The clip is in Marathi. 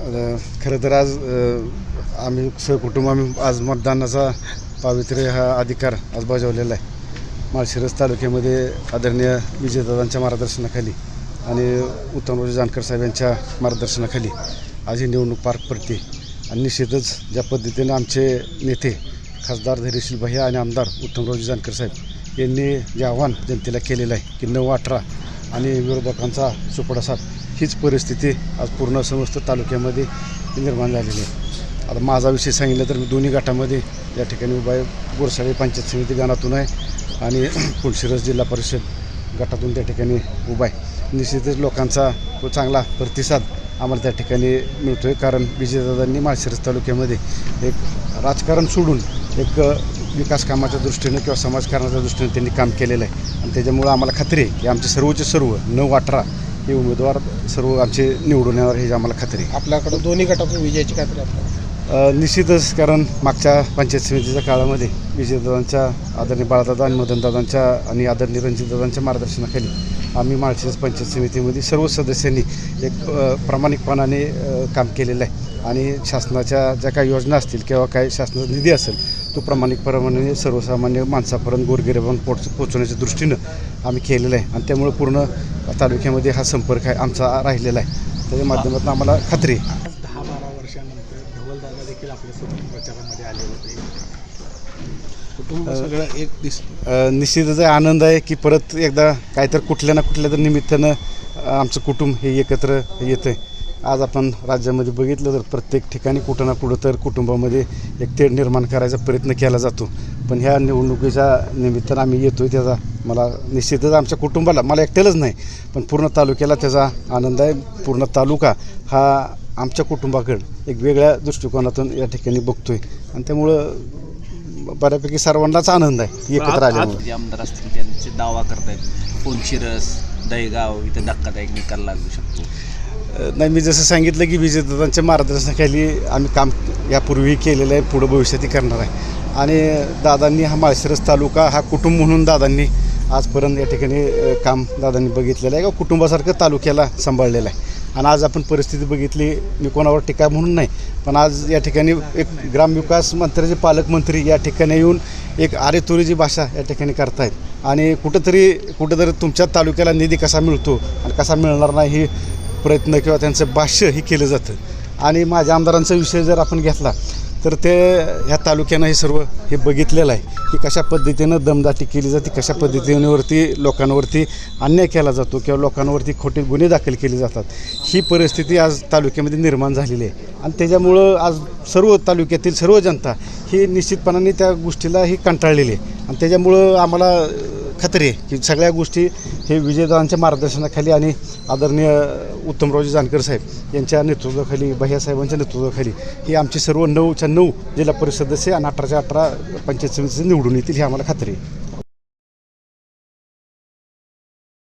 खरं तर आज आम्ही सहकुटुंब आज मतदानाचा पावित्र्य हा अधिकार आज बजावलेला आहे. माळशिरस तालुक्यामध्ये आदरणीय विजयदादांच्या मार्गदर्शनाखाली आणि उत्तमरावजी जानकर साहेब यांच्या मार्गदर्शनाखाली आज ही निवडणूक पार पडते. आणि निश्चितच ज्या पद्धतीनं आमचे नेते खासदार धैर्यशील भैया आणि आमदार उत्तमरावजी जानकर साहेब यांनी जे आव्हान जनतेला केलेलं आहे की 9-18 आणि विरोधकांचा सुपडासाप, हीच परिस्थिती आज पूर्ण समस्त तालुक्यामध्ये निर्माण झालेली आहे. आता माझा विषय सांगितलं तर मी दोन्ही गटामध्ये या ठिकाणी उभा आहे. गोरसाळे पंचायत समिती गणातून आहे आणि माळशिरस जिल्हा परिषद गटातून त्या ठिकाणी उभा आहे. निश्चितच लोकांचा चांगला प्रतिसाद आम्हाला त्या ठिकाणी मिळतो आहे, कारण विजयदादांनी माळशिरस तालुक्यामध्ये एक राजकारण सोडून एक विकास कामाच्या दृष्टीनं किंवा समाजकारणाच्या दृष्टीनं त्यांनी काम केलेलं आहे. आणि त्याच्यामुळं आम्हाला खात्री आहे की आमचे सर्वचे सर्व 9-18 हे उमेदवार सर्व आमचे निवडून येणार हे आम्हाला खात्री आहे. आपल्याकडं दोन्ही गटातून विजयाची खात्री आपल्याला निश्चितच, कारण मागच्या पंचायत समितीच्या काळामध्ये विजयदादांच्या आदरणीय बाळदादा आणि मदनदादांच्या आणि आदरणीय रणजितदादांच्या मार्गदर्शनाखाली आम्ही माळशिरस पंचायत समितीमध्ये सर्व सदस्यांनी एक प्रामाणिकपणाने काम केलेलं आहे. आणि शासनाच्या ज्या काही योजना असतील किंवा काही शासनाचा निधी असेल तो प्रामाणिकपणाने सर्वसामान्य माणसापर्यंत गोरगरिबांपर्यंत पोचवण्याच्या दृष्टीनं आम्ही केलेलं आहे. आणि त्यामुळे पूर्ण तालुक्यामध्ये हा संपर्क आहे आमचा राहिलेला आहे. त्याच्या माध्यमातून आम्हाला खात्री आहे. 10-12 वर्षानंतर धवलदादा देखील आपल्यासोबत प्रचारामध्ये आले होते. कुटुंब सगळं एक निश्चितच आनंद आहे की परत एकदा काहीतरी कुठल्या ना कुठल्या तर निमित्तानं आमचं कुटुंब हे एकत्र येतं आहे. आज आपण राज्यामध्ये बघितलं तर प्रत्येक ठिकाणी कुठं ना कुठं तर कुटुंबामध्ये एक तेढ निर्माण करायचा प्रयत्न केला जातो. पण ह्या निवडणुकीच्या निमित्तानं आम्ही येतो आहे, त्याचा मला निश्चितच आमच्या कुटुंबाला, मला एकट्यालाच नाही पण पूर्ण तालुक्याला त्याचा आनंद आहे. पूर्ण तालुका हा आमच्या कुटुंबाकडं एक वेगळ्या दृष्टिकोनातून या ठिकाणी बघतो आहे. आणि त्यामुळं बऱ्यापैकी सर्वांनाच आनंद आहे एकत्र आल्यामुळे. जे आमदार असतील त्यांचे दावा करतायत माळशिरस, दहेगाव इथं धक्कादायक निकाल लागू शकतो. नाही, मी जसं सांगितलं की विजयदादांच्या मार्गदर्शनाखाली आम्ही काम यापूर्वी केलेलं आहे, पुढं भविष्यातही करणार आहे. आणि दादांनी हा माळशिरस तालुका हा कुटुंब म्हणून दादांनी आजपर्यंत या ठिकाणी काम दादांनी बघितलेलं आहे, किंवा कुटुंबासारखं तालुक्याला सांभाळलेलं आहे. आणि आज आपण परिस्थिती बघितली, मी कोणावर टीका म्हणून नाही, पण आज या ठिकाणी एक ग्रामविकास मंत्र्याचे पालकमंत्री या ठिकाणी येऊन एक आरेतुरीची भाषा या ठिकाणी करतायत. आणि कुठंतरी तुमच्या तालुक्याला निधी कसा मिळतो आणि कसा मिळणार नाही ही प्रयत्न किंवा त्यांचं भाष्य हे केलं जातं. आणि माझ्या आमदारांचा विषय जर आपण घेतला तर ते ह्या तालुक्यानं हे सर्व हे बघितलेलं आहे की कशा पद्धतीनं दमदाटी केली जाते, कशा पद्धतीवरती लोकांवरती अन्याय केला जातो किंवा लोकांवरती खोटे गुन्हे दाखल केले जातात. ही परिस्थिती आज तालुक्यामध्ये निर्माण झालेली आहे. आणि त्याच्यामुळं आज सर्व तालुक्यातील सर्व जनता ही निश्चितपणाने त्या गोष्टीला ही कंटाळलेली आहे. आणि त्याच्यामुळं आम्हाला खात्री आहे की सगळ्या गोष्टी हे विजयदादांच्या मार्गदर्शनाखाली आणि आदरणीय उत्तमरावजी जानकर साहेब यांच्या नेतृत्वाखाली, भैयासाहेबांच्या नेतृत्वाखाली ही आमची सर्व 9च्या 9 जिल्हा परिषद सदस्य आणि 18च्या 18 पंचायत समितीचे निवडून येतील ही आम्हाला खात्री आहे.